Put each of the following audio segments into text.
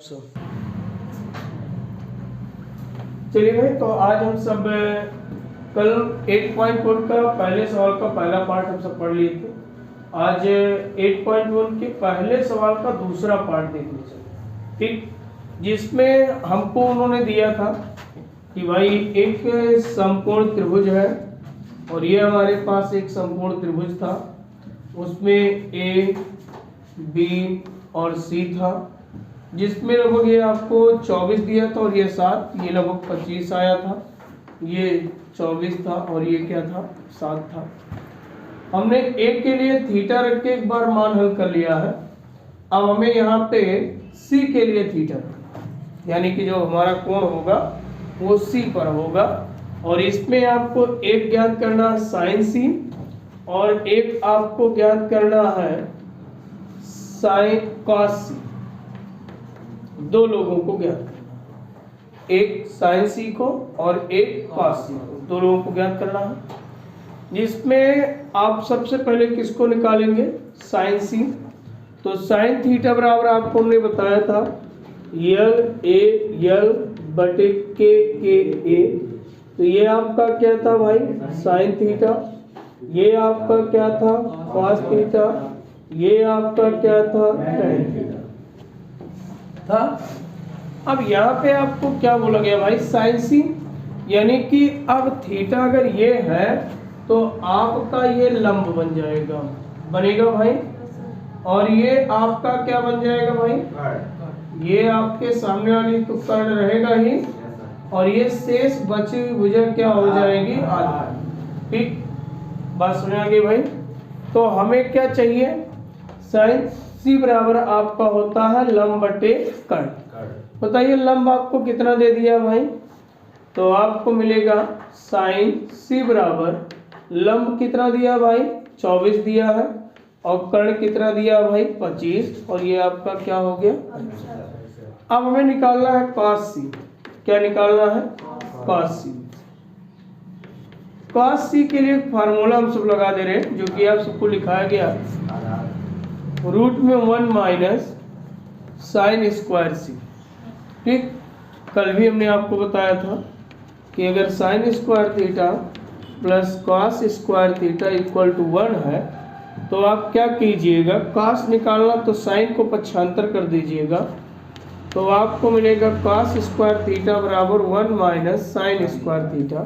चलिए भाई, तो आज हम सब कल 8.1 का पहले सवाल का पहला पार्ट हम सब पढ़ लिए थे। आज 8.1 के पहले सवाल का दूसरा पार्ट देखने चले, ठीक, जिसमें हमको उन्होंने दिया था कि भाई एक समकोण त्रिभुज है और ये हमारे पास एक समकोण त्रिभुज था, उसमें ए, बी और सी था, जिसमें लगभग ये आपको 24 दिया था और ये 7, ये लगभग 25 आया था, ये 24 था और ये क्या था 7 था। हमने ए के लिए थीटा रख के एक बार मान हल कर लिया है। अब हमें यहाँ पे सी के लिए थीटा, यानी कि जो हमारा कोण होगा वो सी पर होगा, और इसमें आपको एक ज्ञात करना है साइन सी और एक आपको ज्ञात करना है साइन कॉस सी। दो लोगों को ज्ञात करना है, एक साइन सी को और एक कॉस सी को, दो लोगों को ज्ञात करना है, जिसमें आप सबसे पहले किसको निकालेंगे, साइन सी। तो साइन थीटा बराबर आपको हमने बताया था यल ए यल बटे के ए। तो ये आपका क्या था भाई, साइन थीटा, ये आपका क्या था कॉस थीटा, ये आपका क्या था टैन थीटा था। अब यहाँ पे आपको क्या बोला गया भाई, साइन सी, यानी कि अब थीटा अगर ये है तो आपका ये लंब बन जाएगा, बनेगा भाई, और ये आपका क्या बन जाएगा भाई, ये आपके सामने वाली तो कर्ण रहेगा ही, और ये शेष बची हुई भुजा क्या हो जाएगी, आधा। ठीक, बात सुने आगे भाई। तो हमें क्या चाहिए, साइन सी बराबर आपका होता है लंब बटे कर्ण। बताइए लंब आपको कितना दे दिया भाई, तो आपको मिलेगा साइन सी बराबर लंब कितना दिया भाई, 24 दिया है, और कर्ण कितना दिया भाई 25, और ये आपका क्या हो गया। अब हमें निकालना है कॉस सी। क्या निकालना है, कॉस सी। कॉस सी के लिए फार्मूला हम सब लगा दे रहे हैं, जो कि आप सबको लिखाया गया रूट में 1 माइनस साइन स्क्वायर सी। ठीक, कल भी हमने आपको बताया था कि अगर sine square theta plus cos square theta equal to 1 है, तो आप क्या कीजिएगा, कॉस निकालना तो साइन को पक्षांतर कर दीजिएगा, तो आपको मिलेगा कॉस स्क्वायर थीटा बराबर 1 माइनस साइन स्क्वायर थीटा।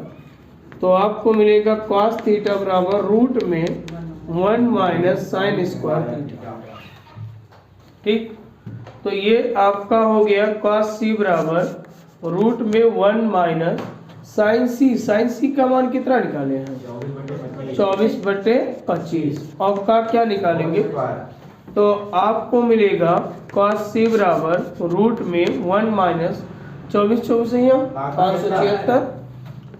तो आपको मिलेगा कॉस थीटा बराबर रूट में 1 माइनस साइन स्क्वायर थीटा। ठीक, तो ये आपका हो गया कॉस सी बराबर रूट में 1 माइनस साइन सी। साइन सी का मान कितना निकाले हैं, 24 बटे 25, और का क्या निकालेंगे, तो आपको मिलेगा कॉस सी बराबर रूट में 1 माइनस 24 है 576,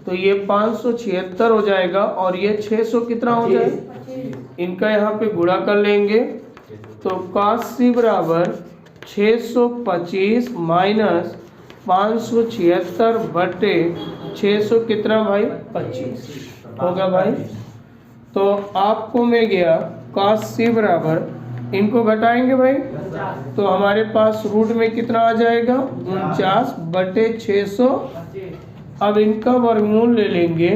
तो ये 576 हो जाएगा, और ये 600 कितना हो जाएगा, इनका यहाँ पे गुणा कर लेंगे, तो कॉस सी बराबर 625 माइनस 576 बटे 600 कितना भाई 25 होगा भाई। तो आपको मिल गया कॉस सी बराबर, इनको घटाएंगे भाई, तो हमारे पास रूट में कितना आ जाएगा 49 बटे 600। अब इनका वर्गमूल ले लेंगे,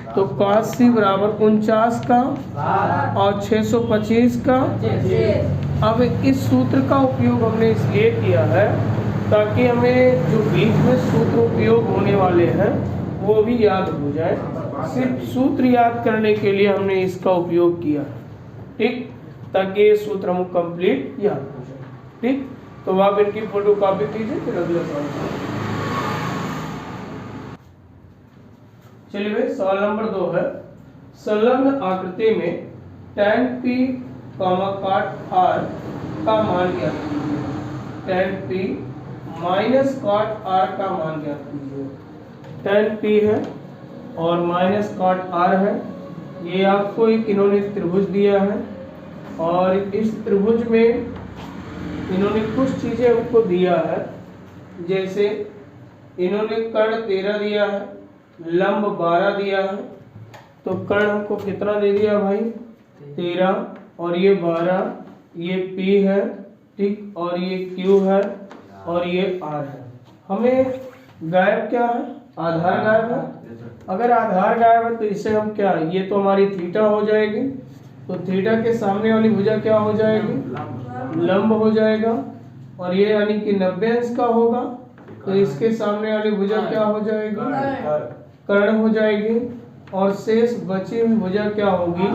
तो कॉस सी बराबर 49 का और 625 का। अब इस सूत्र का उपयोग हमने इसलिए किया है ताकि हमें जो बीच में सूत्र उपयोग होने वाले हैं वो भी याद हो जाए। सिर्फ सूत्र याद करने के लिए हमने इसका उपयोग किया, ठीक, ताकि ये सूत्र हम कंप्लीट याद हो जाए। ठीक, तो आप इनकी फोटो कॉपी कीजिए, फिर अगला सवाल। चलिए भाई, सवाल नंबर 2 है, संलग्न आकृति में tan p काट r का मान ज्ञात कीजिए। tan p माइनस काट r का मान ज्ञात कीजिए। tan p है और माइनस काट r है। ये आपको एक इन्होंने त्रिभुज दिया है, और इस त्रिभुज में इन्होंने कुछ चीजें हमको दिया है, जैसे इन्होंने कर्ण 13 दिया है, लंब 12 दिया है, तो कर्ण हमको कितना दे दिया भाई 13, और ये 12, ये P है, ठीक, और ये Q है, और ये r है। हमें गायब क्या है? आधार गायब है। अगर आधार गायब है तो इसे हम क्या, ये तो हमारी थीटा हो जाएगी, तो थीटा के सामने वाली भुजा क्या हो जाएगी? लंब हो जाएगा। और ये यानी कि 90 अंश का होगा, तो इसके सामने वाली भुजा क्या हो जाएगी? कर्ण हो जाएगी। और शेष बची हुई भुजा क्या होगी?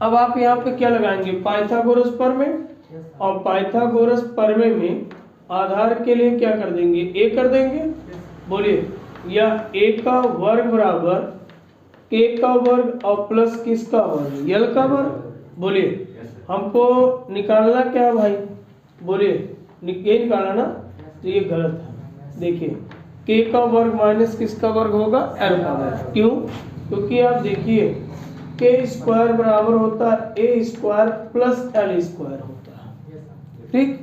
अब आप यहाँ पे क्या लगाएंगे? पाइथागोरस प्रमेय। और पाइथागोरस प्रमेय में आधार के लिए क्या कर देंगे? a कर देंगे। बोलिए, या a का वर्ग बराबर k का वर्ग और प्लस किसका वर्ग? l का वर्ग। बोलिए, हमको निकालना क्या है भाई? बोलिए, ये निकालना ना, तो ये गलत है। देखिए, k का वर्ग माइनस किसका वर्ग होगा? l का वर्ग। क्यों? क्योंकि आप देखिए k स्क्वायर बराबर होता है a square plus l square होता है। ठीक,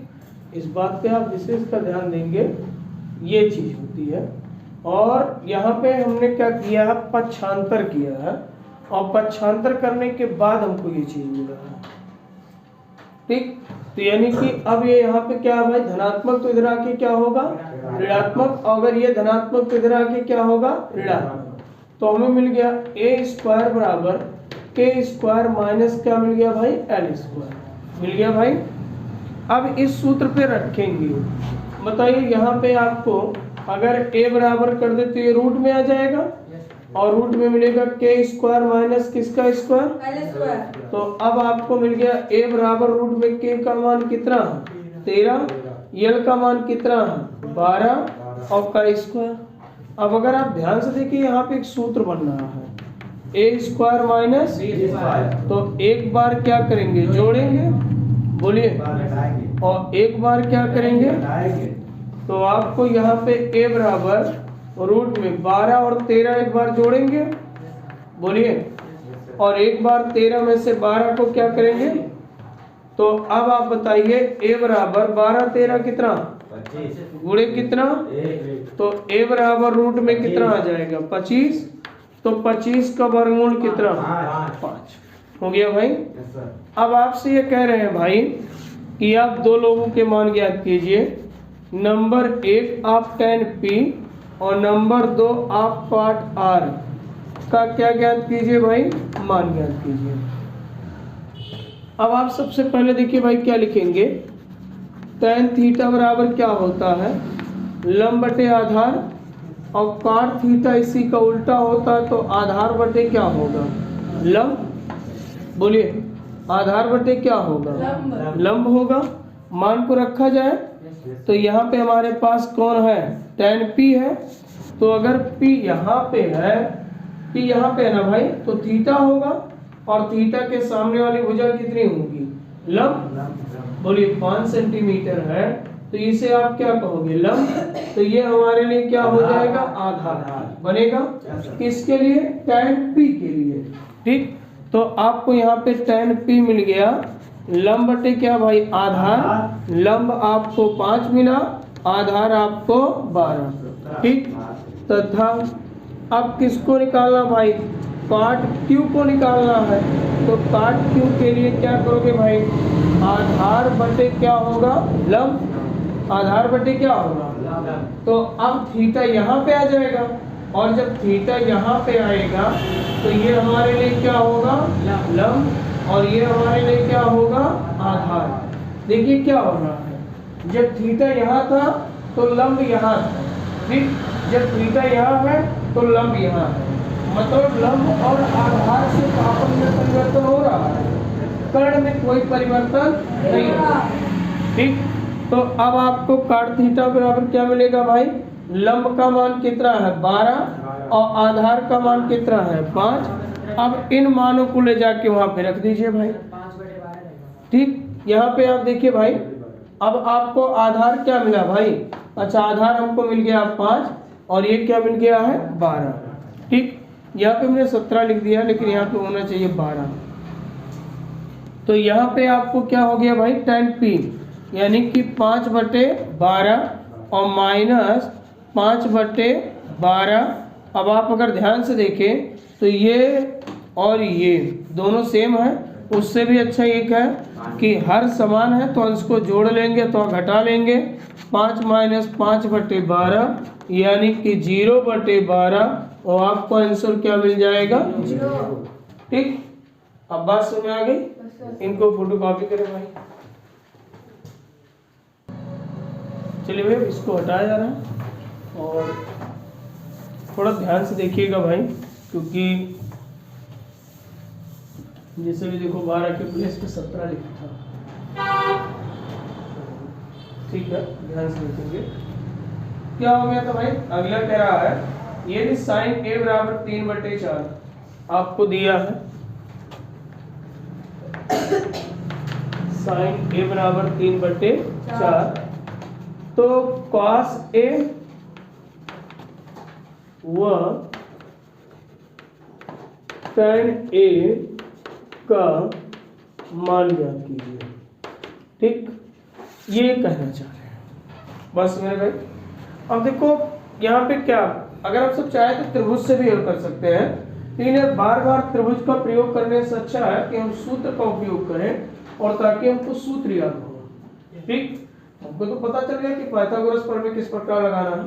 इस बात पे आप विशेष का ध्यान देंगे, ये चीज होती है। और यहाँ पे हमने क्या किया है? पक्षांतर किया है, और पक्षांतर करने के बाद हमको ये चीज मिला है। ठीक, तो यानी कि अब ये यहाँ पे क्या है भाई? धनात्मक, तो इधर आके क्या होगा? ऋणात्मक। अगर ये धनात्मक तो इधर आके क्या होगा? ऋणात्मक। तो हमें मिल गया a स्क्वायर बराबर k स्क्वायर माइनस क्या मिल गया भाई? l स्क्वायर मिल गया भाई। अब इस सूत्र पे रखेंगे। बताइए, यहाँ पे आपको अगर a बराबर कर दे तो ये रूट में आ जाएगा, और रूट में मिलेगा k स्क्वायर माइनस किसका स्क्वायर? l square. तो अब आपको मिल गया a बराबर रूट में k का मान कितना है? 13, l का मान कितना है? 12, और का स्क्वायर। अब अगर आप ध्यान से देखिए, यहाँ पे एक सूत्र बन रहा है a स्क्वायर माइनस, तो एक बार क्या करेंगे? जोड़ेंगे। बोलिए, और एक बार क्या करेंगे? तो आपको यहाँ पे a बराबर रूट में 12 और 13 एक बार जोड़ेंगे। बोलिए, और एक बार 13 में से 12 को क्या करेंगे? तो अब आप बताइए, a बराबर 12 13 कितना? 25 गुणे कितना? तो a बराबर रूट में कितना आ जाएगा? 25। तो 25 का वर्गमूल कितना? 5 हो गया भाई। अब आपसे ये कह रहे हैं भाई कि आप दो लोगों के मान ज्ञात कीजिए। नंबर 1 आप tan p और नंबर 2 आप पार्ट r का क्या ज्ञात कीजिए भाई? मान ज्ञात कीजिए। अब आप सबसे पहले देखिए भाई, क्या लिखेंगे? tan थीटा बराबर क्या होता है? लंब बटे आधार, और cot थीटा इसी का उल्टा होता है, तो आधार बटे क्या होगा? लंब। बोलिए, आधार बटे क्या होगा? लंब होगा। मान को रखा जाए तो यहाँ पे हमारे पास कौन है? tan p है। तो अगर p यहाँ पे है, p यहाँ पे है ना भाई, तो थीटा होगा, और थीटा के सामने वाली भुजा कितनी होगी? लंब। बोलिए, 5 सेंटीमीटर है, तो इसे आप क्या कहोगे? लंब। तो ये हमारे लिए क्या हो जाएगा? आधार बनेगा। किसके लिए? tan p के लिए। ठीक, तो आपको यहाँ पे tan p मिल गया, लंब बटे क्या भाई? आधार। लंब आपको 5 मिला, आधार आपको 12। ठीक, तथा अब किसको निकालना भाई? cot q को निकालना है। तो cot q के लिए क्या करोगे भाई? आधार बटे क्या होगा? लंब। आधार बटे क्या होगा? तो अब थीटा यहाँ पे आ जाएगा, और जब थीटा यहाँ पे आएगा तो ये हमारे लिए क्या होगा? लंब। और ये हमारे लिए क्या होगा? आधार। देखिए क्या हो रहा है, जब थीटा यहाँ था तो लंब यहाँ था। ठीक, जब थीटा यहाँ है तो लंब यहाँ है, मतलब लंब और आधार से तापन में परिवर्तन हो रहा है, कर्ण में कोई परिवर्तन नहीं है। ठीक, तो अब आपको cot थीटा बराबर क्या मिलेगा भाई? लंब का मान कितना है? 12, और आधार का मान कितना है? 5। अब इन मानों को ले जाके वहां पे रख दीजिए भाई। ठीक, यहाँ पे आप देखिए भाई, अब आपको आधार क्या मिला भाई? अच्छा, आधार हमको मिल गया 5, और ये क्या मिल गया है? 12। ठीक, यहाँ पे मैंने 17 लिख दिया, लेकिन यहाँ पे होना चाहिए 12। तो यहाँ पे आपको क्या हो गया भाई? tan p यानी कि 5/12 और माइनस 5/12। अब आप अगर ध्यान से देखें तो ये और ये दोनों सेम है, उससे भी अच्छा एक है कि हर समान है तो अंश को जोड़ लेंगे तो घटा लेंगे। 5 माइनस 5/12 यानी कि 0/12 और आपको आंसर क्या मिल जाएगा? 0। ठीक, अब बात समझ में आ गई? इनको फोटो कॉपी करें भाई। चलिए भाई इसको हटाया जा रहा है और थोड़ा ध्यान से देखिएगा भाई, क्योंकि जैसे भी देखो 12 के प्लेस पे 17 लिखा था। ठीक है, ध्यान से देखेंगे क्या हो गया था भाई। अगला कह रहा है ये साइन a बराबर 3/4 आपको दिया है। साइन a बराबर 3/4 तो cos a व tan a का मान ज्ञात कीजिए। ठीक, ये कहना चाह रहे हैं बस मेरे भाई। अब देखो यहाँ पे क्या, अगर आप सब चाहे तो त्रिभुज से भी हल कर सकते हैं, लेकिन यार बार बार त्रिभुज का प्रयोग करने से अच्छा है कि हम सूत्र का उपयोग करें और ताकि हमको सूत्र याद हो। ठीक, हमको तो पता चल गया कि पाइथागोरस प्रमेय किस प्रकार लगाना है,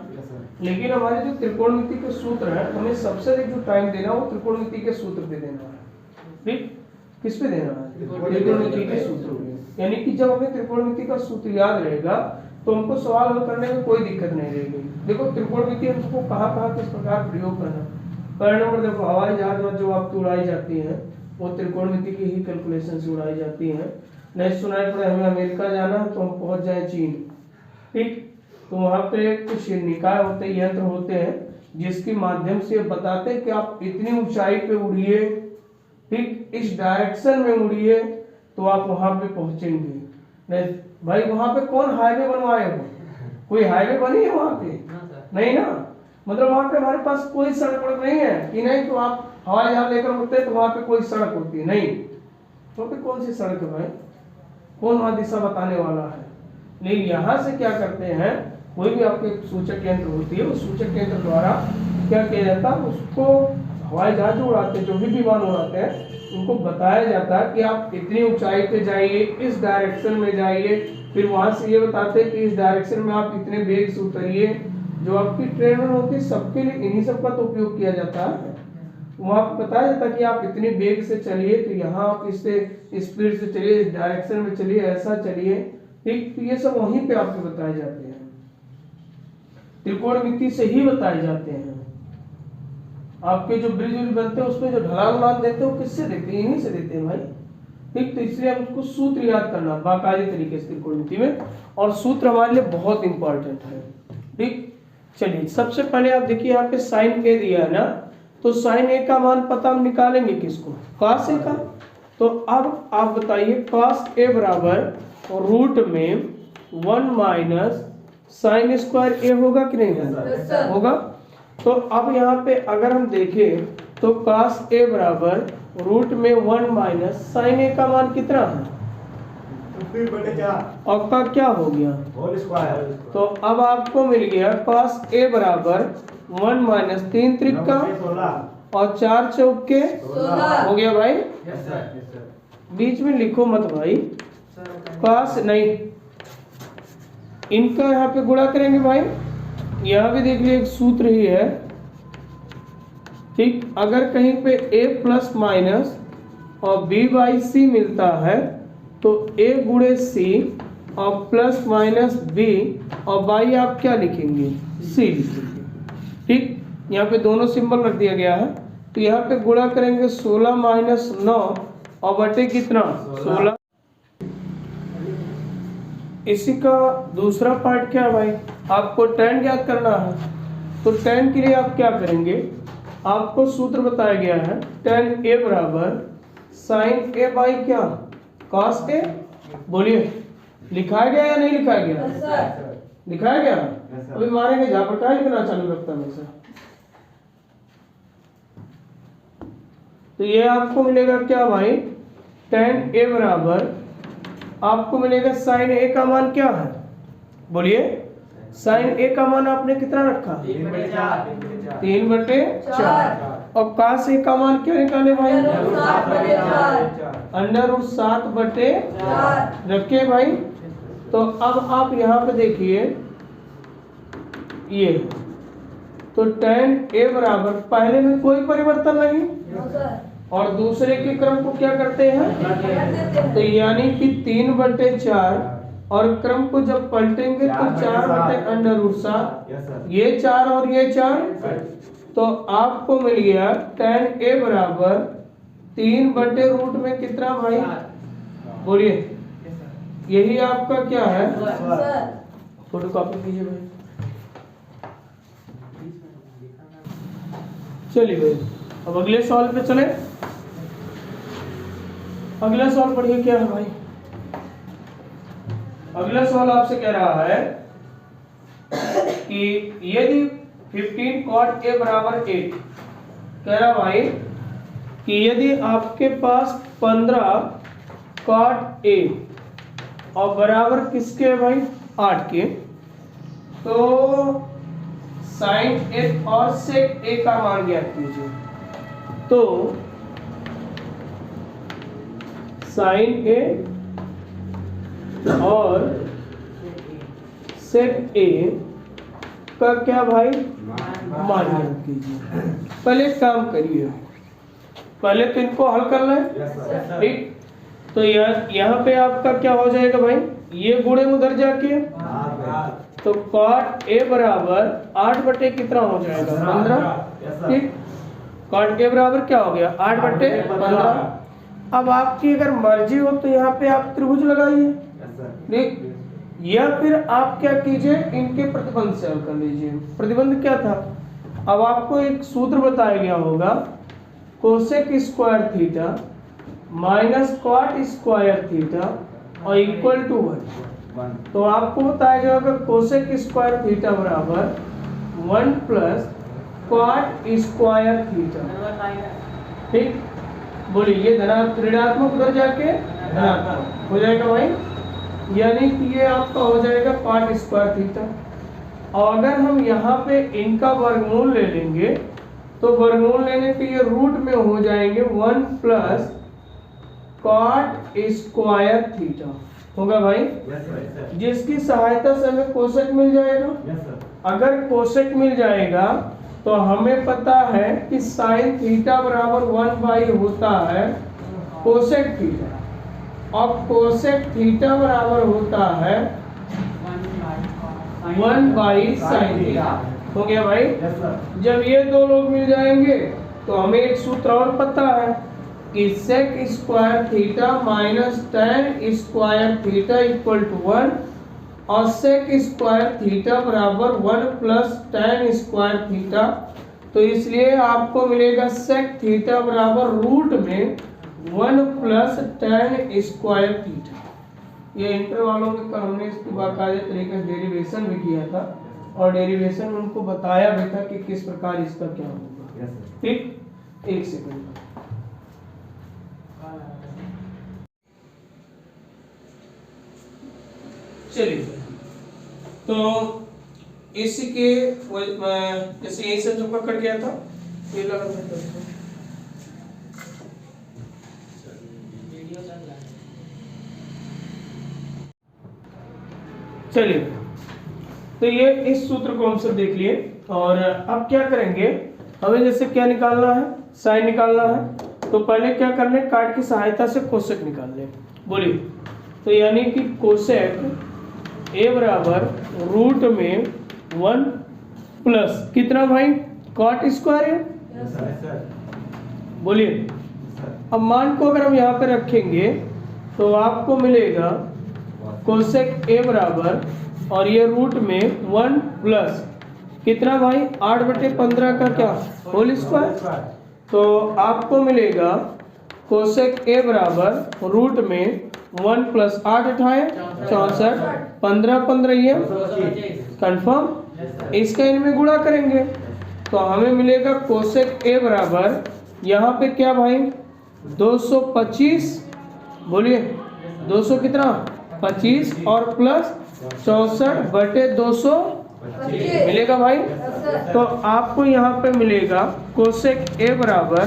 लेकिन हमारे जो त्रिकोणमिति के सूत्र हैं हमें सबसे अधिक जो टाइम देना है वो त्रिकोणमिति के सूत्र पे देना है। ठीक, किस पे देना है? त्रिकोणमिति के सूत्र पे। यानी कि जब हमें त्रिकोणमिति का सूत्र याद रहेगा तो हमको सवाल हल करने में कोई दिक्कत नहीं रहेगी। देखो त्रिकोणमिति हमको कहाँ किस प्रकार प्रयोग करना। पहले नंबर देखो, हवाई जहाज जो आपकी उड़ाई जाती है वो त्रिकोणमिति की ही कैलकुलेशन से उड़ाई जाती है। नहीं सुनाई पड़े हमें अमेरिका जाना है तो हम पहुंच जाए चीन। ठीक, तो वहां पे कुछ निकाय होते हैं, यंत्र होते हैं जिसके माध्यम से बताते हैं कि आप इतनी ऊंचाई पे उड़िए, ठीक इस डायरेक्शन में उड़िए तो आप वहां पे पहुंचेंगे। नहीं भाई, वहां पे कौन हाईवे बनवाए हो? कोई हाईवे बनी है वहां पे? नहीं ना, मतलब वहां पे हमारे पास कोई सड़क नहीं है कि नहीं तो आप हवाई जहाज लेकर उड़ते हैं तो वहां पे कोई सड़क होती है नहीं। वहां पे कौन सी सड़क है भाई? कौन वहां दिशा बताने वाला है? लेकिन यहाँ से क्या करते हैं, कोई भी आपके सूचक यंत्र होती है, उस सूचक यंत्र द्वारा क्या किया जाता है, उसको हवाई जहाज उड़ाते हैं, जो भी विमान उड़ाते हैं, उनको बताया जाता है कि आप इतनी ऊंचाई पे जाइए, इस डायरेक्शन में जाइए। फिर वहां से ये बताते हैं कि इस डायरेक्शन में आप इतने वेग से उतरिए। जो आपकी ट्रेन होती है सबके लिए इन्हीं सब का तो उपयोग किया जाता है। वहां पर बताया जाता है कि आप इतनी वेग से चलिए, तो यहाँ आप इससे स्पीड से चलिए, इस डायरेक्शन में चलिए, ऐसा चलिए। ठीक, तो ये सब वहीं पे आपको बताए जाते हैं, त्रिकोणमिति से ही बताए जाते हैं। आपके जो ब्रिज बनते हैं उसमें जो ढलान देते हैं वो किससे देते हैं? इन्हीं से देते हैं भाई। ठीक, तो इसलिए हम उसको सूत्र याद करना बाकायदे तरीके से त्रिकोणमिति में, और सूत्र हमारे लिए बहुत इंपॉर्टेंट है। ठीक, चलिए सबसे पहले आप देखिए यहाँ पे साइन ए दिया है ना, तो साइन ए का मान पता हम निकालेंगे किसको? कॉस ए का। तो अब आप बताइए कॉस ए बराबर रूट में 1 माइनस साइन स्क्वायर ए होगा कि नहीं होगा? होगा। तो अब यहाँ पे अगर हम देखें तो कॉस ए बराबर रूट में 1 माइनस साइन ए का मान कितना है? और का क्या हो गया? Whole square. तो अब आपको मिल गया कॉस ए बराबर 1 माइनस 3 त्रिका और 4 चौके 16 हो गया भाई। Yes sir. बीच में लिखो मत भाई, कॉस नहीं, इनका यहाँ पे गुणा करेंगे भाई। यहाँ भी देख लिया एक सूत्र ही है। ठीक, अगर कहीं पे a प्लस माइनस और b बाई सी मिलता है तो a गुणे c और प्लस माइनस b और बाई आप क्या लिखेंगे? c लिखेंगे। ठीक, यहाँ पे दोनों सिंबल रख दिया गया है, तो यहाँ पे गुणा करेंगे 16 माइनस 9 और बटे कितना? 16। इसी का दूसरा पार्ट क्या है भाई? आपको tan ज्ञात करना है, तो tan के लिए आप क्या करेंगे? आपको सूत्र बताया गया है tan a बराबर साइन a बाई क्या? cos a। बोलिए, लिखाया गया या नहीं लिखाया गया? लिखाया गया। अभी मारेंगे झापड़ का लिखना चालू रखता हमेशा। तो ये आपको मिलेगा क्या भाई? tan a बराबर आपको मिलेगा साइन a का मान क्या है? बोलिए, साइन a का मान आपने कितना रखा? 3/4। और cos A का मान क्या निकाले भाई? √7/4 रखे भाई। तो अब आप यहाँ पे देखिए ये, तो tan A बराबर पहले में कोई परिवर्तन नहीं और दूसरे के क्रम को क्या करते हैं, तो यानी कि 3/4 और क्रम को जब पलटेंगे तो 4/√7, ये 4 और ये 4, तो आपको मिल गया tan A बराबर 3/रूट में कितना भाई? बोलिए, यही आपका क्या है? फोटो कॉपी कीजिए भाई। चलिए भाई, अब अगले सवाल पे चले। अगला सवाल पढ़िए, क्या है भाई? अगला सवाल आपसे कह रहा है कि यदि 15 cot A बराबर 8, कह रहा भाई कि यदि आपके पास 15 cot A और बराबर किसके है भाई? 8 के, तो sin A और sec A का मान ज्ञात कीजिए। तो sin A और sec A का क्या भाई? मान ज्ञात कीजिए। पहले एक काम करिए, पहले तो इनको हल कर लें, ठीक? तो यहाँ पे आपका क्या हो जाएगा भाई? ये गुणे उधर जाके, तो cot A बराबर 8 कितना हो जाएगा? 15, ठीक? cot A बराबर क्या हो गया? 8/15। अब आपकी अगर मर्जी हो तो यहाँ पे आप त्रिभुज लगाइए, ठीक? या फिर आप क्या कीजिए, इनके प्रतिबंध से हल कर लीजिए। प्रतिबंध क्या था? अब आपको एक सूत्र बताया गया होगा, cosec square theta minus cot square theta और इक्वल टू 1। तो आपको बताया गया होगा कोसेक स्क्वायर थीटा बराबर 1 प्लस कॉट स्क्वायर थीटा, ठीक? बोलिए, ये ऋणात्मक उधर जाके धनात्मक हो जाएगा भाई, यानी कि ये आपका हो जाएगा कॉट स्क्वायर थीटा। और अगर हम यहाँ पे इनका वर्गमूल ले लेंगे तो वर्गमूल लेने पे ये रूट में हो जाएंगे 1 प्लस कॉट स्क्वायर थीटा, होगा भाई? जिसकी सहायता से हमें कोसेक मिल जाएगा। अगर कोसेक मिल जाएगा तो हमें पता है कि साइन थीटा बराबर 1 होता है कोसेक थीटा, और कोसेक थीटा बराबर होता है 1/sin थीटा। हो गया भाई? जब ये दो लोग मिल जाएंगे तो हमें एक सूत्र और पता है कि sec square theta minus tan square theta equal to 1 और सेक स्क्वायर थीटा बराबर 1 प्लस tan स्क्वायर थीटा। तो इसलिए आपको मिलेगा सेक थीटा बराबर रूट में 1 प्लस tan स्क्वायर थीटा। ये इंटर वालों के कल हमने इसकी बाकायदे तरीके से डेरिवेशन भी किया था और डेरिवेशन में उनको बताया भी था कि किस प्रकार इसका क्या होगा, ठीक? एक सेकंड, चलिए। तो इसके जैसे यही से जो पकड़ गया था, ये लगा चलिए। तो ये इस सूत्र को हम सब देख लिए और अब क्या करेंगे, हमें जैसे क्या निकालना है, साइन निकालना है। तो पहले क्या करना है, कार्ड की सहायता से कोसेक निकाल लें। बोलिए, तो यानी कि कोसेक ए बराबर रूट में 1 प्लस कितना भाई? कॉट स्क्वायर है। बोलिए, अब मान को अगर हम यहाँ पे रखेंगे तो आपको मिलेगा कोसेक ए बराबर, और ये रूट में 1 प्लस कितना भाई? 8/15 का क्या? Whole square. तो आपको मिलेगा कोसेक ए बराबर रूट में 1 प्लस 8 उठाए 64, 15 ये कंफर्म। इसका इनमें गुणा करेंगे तो हमें मिलेगा कोसेक ए बराबर यहाँ पे क्या भाई? 225। बोलिए, 200 कितना? 25 और प्लस 64/200 मिलेगा भाई। तो आपको यहाँ पे मिलेगा कोसेक ए बराबर,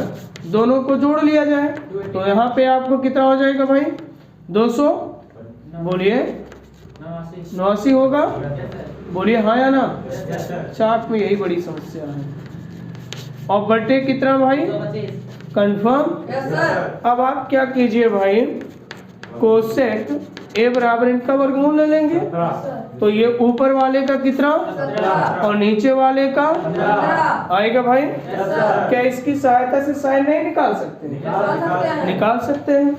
दोनों को जोड़ लिया जाए तो यहाँ पे आपको कितना हो जाएगा भाई? 200, बोलिए 89 होगा, बोलिए हाँ या ना। चार्ट में यही बड़ी समस्या है। और बटे कितना भाई? कंफर्म। अब आप क्या कीजिए भाई, कोसेक ए बराबर इनका वर्गमूल ले लेंगे, तो ये ऊपर वाले का कितना और नीचे वाले का आएगा भाई। क्या इसकी सहायता से साइन नहीं निकाल सकते? निकाल सकते हैं।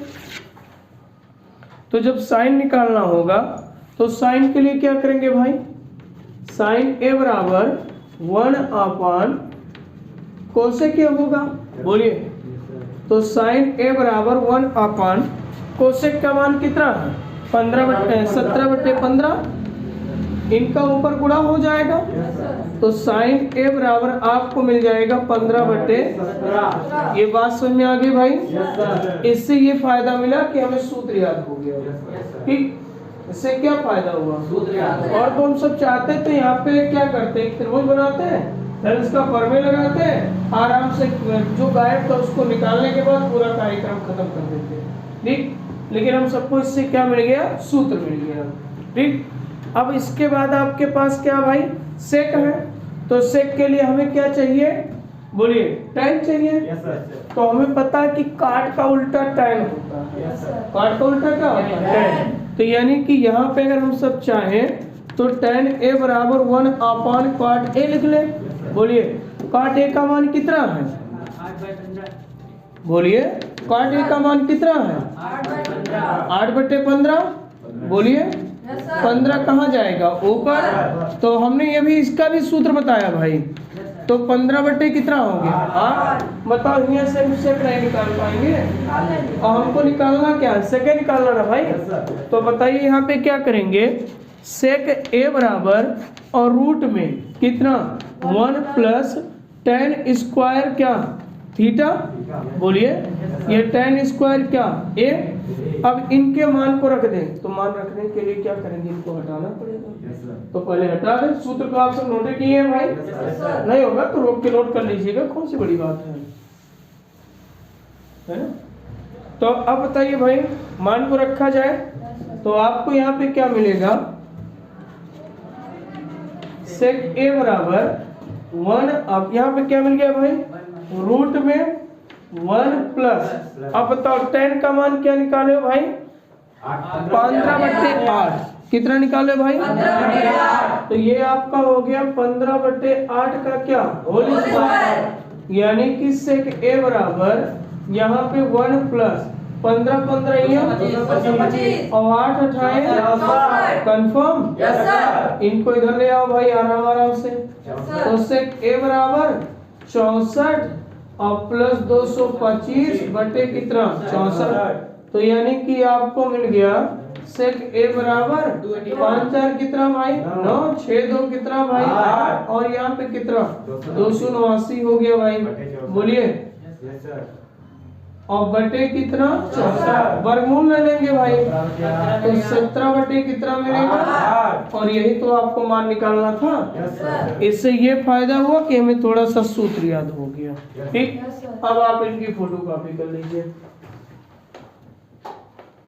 तो जब साइन निकालना होगा तो साइन के लिए क्या करेंगे भाई? साइन ए बराबर 1 कोसेक ए होगा, बोलिए। तो साइन ए बराबर 1 कोसेक का मान कितना है? 17/15। इनका ऊपर गुणा हो जाएगा तो साइन ए बराबर आपको मिल जाएगा 15/17। ये बात समझ में आ गई भाई। इससे ये फायदा मिला कि हमें सूत्र याद हो गया। ठीक, इससे क्या फायदा हुआ? और तो हम सब चाहते थे यहाँ पे क्या करते हैं, त्रिभुज बनाते हैं, फिर इसका परमे लगाते हैं, आराम से जो गायब था उसको निकालने के बाद पूरा कार्यक्रम खत्म कर देते हैं। ठीक, लेकिन हम सबको इससे क्या मिल गया? सूत्र मिल गया। ठीक, अब इसके बाद आपके पास क्या भाई? सेक है। तो सेक के लिए हमें क्या चाहिए? बोलिए tan चाहिए। तो हमें पता है कि काट का उल्टा tan होता है। काट का उल्टा क्या होता है? tan। तो यानी कि यहाँ पे अगर हम सब चाहें तो tan a बराबर 1 cot a लिख ले। बोलिए cot a का मान कितना है? 8/15। बोलिए cot a का मान कितना है? 8/15। बोलिए 15 कहाँ जाएगा? ऊपर। तो हमने ये भी इसका भी सूत्र बताया भाई। तो 15 कितना हो गया? 8। बताओ, यहाँ से सेक नहीं निकाल पाएंगे और हमको निकालना क्या है? सेक निकालना ना भाई। तो बताइए यहाँ पे क्या करेंगे? सेक ए बराबर और रूट में कितना? 1 + tan स्क्वायर क्या? थीटा। बोलिए ये tan स्क्वायर क्या? a। अब इनके मान को रख दें, तो मान रखने के लिए क्या करेंगे? इनको हटाना पड़ेगा। तो पहले हटा दें। सूत्र को आप सब नोट किए हैं भाई? नहीं होगा तो रोक के नोट कर लीजिएगा, कौन सी बड़ी बात है ना। तो अब बताइए भाई, मान को रखा जाए तो आपको यहाँ पे क्या मिलेगा? सेक ए बराबर 1। अब यहाँ पे क्या मिल गया भाई? रूट में 1 +, अब बताओ tan का मान क्या निकाले हो भाई? 15/8। कितना निकाले भाई? 15/8। तो ये आपका हो गया 15/8 का क्या? Whole square. यानी कि सेक ए बराबर यहाँ पे 1 + 15 और 8 28 कंफर्म। इनको इधर ले आओ भाई आराम आराम से। तो सेक ए बराबर 64 और प्लस 225 बटे कितना? 64। तो यानी कि आपको मिल गया सेक ए बराबर 5 4 कितना भाई? 9 6 2 कितना भाई? 8 और यहाँ पे कितना? 279 हो गया भाई। बोलिए और बटे कितना? 64। वर्गमूल ले लेंगे भाई तो 17 बटे कितना मिलेगा? और यही तो आपको मान निकालना था। इससे ये फायदा हुआ कि हमें थोड़ा सा सूत्र याद हो गया। ठीक, अब आप इनकी फोटो कॉपी कर लीजिए।